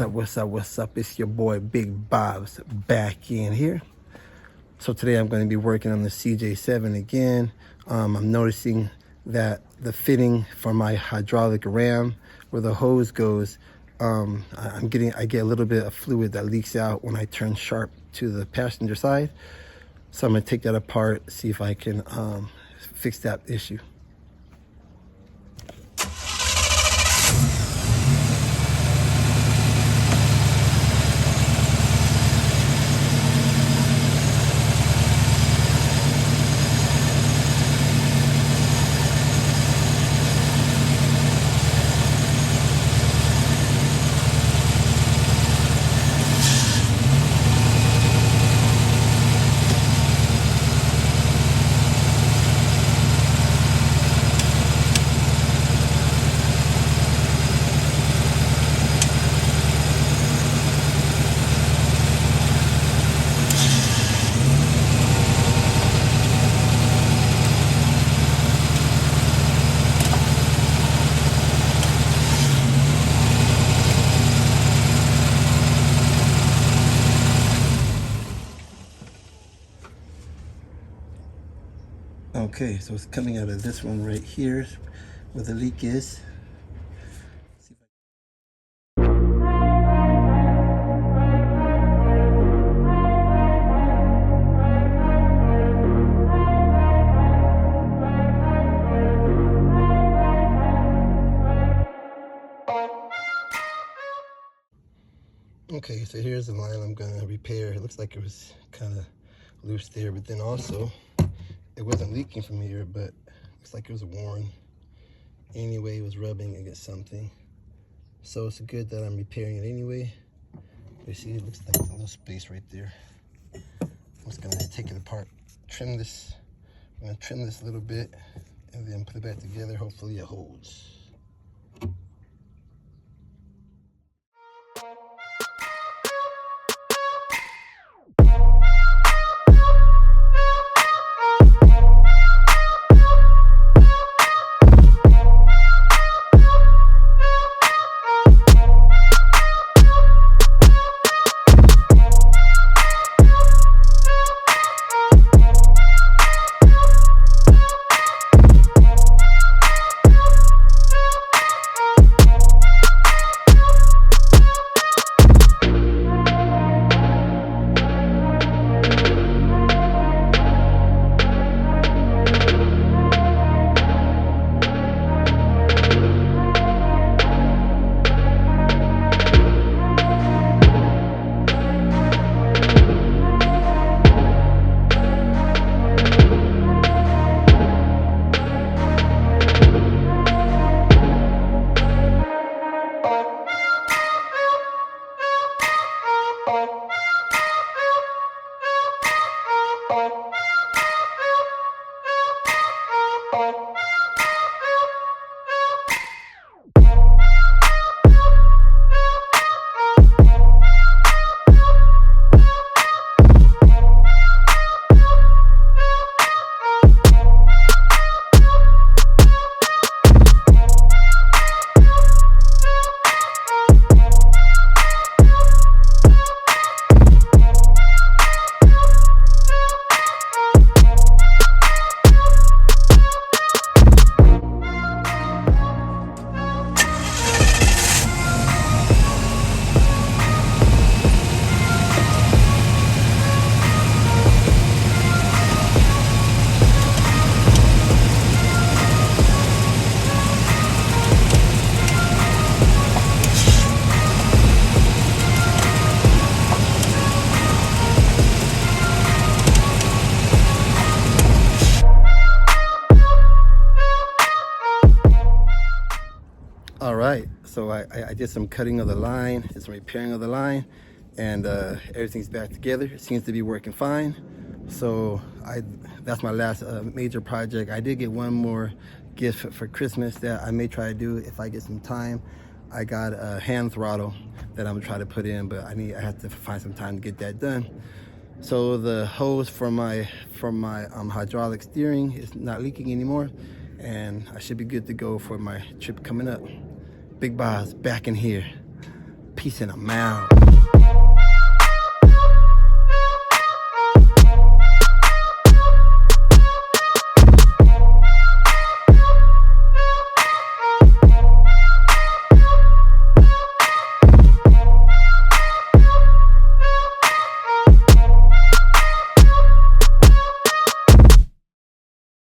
What's up? It's your boy Big Bob's back in here. So today I'm going to be working on the Cj7 again. I'm noticing that the fitting for my hydraulic ram, where the hose goes, I get a little bit of fluid that leaks out when I turn sharp to the passenger side. So I'm going to take that apart, see if I can fix that issue. Okay, so it's coming out of this one right here where the leak is. Okay, so here's the line I'm gonna repair. It looks like it was kind of loose there, but then also it wasn't leaking from here, but looks like it was worn. Anyway, it was rubbing against something. So it's good that I'm repairing it anyway. You see, it looks like a little space right there. I'm just gonna take it apart, trim this. I'm gonna trim this a little bit and then put it back together. Hopefully it holds. All right, so I did some cutting of the line, did some repairing of the line, and everything's back together. It seems to be working fine. So that's my last major project. I did get one more gift for Christmas that I may try to do if I get some time. I got a hand throttle that I'm gonna try to put in, but I have to find some time to get that done. So the hose for my hydraulic steering is not leaking anymore, and I should be good to go for my trip coming up. Big Boss back in here. Peace and I'm out.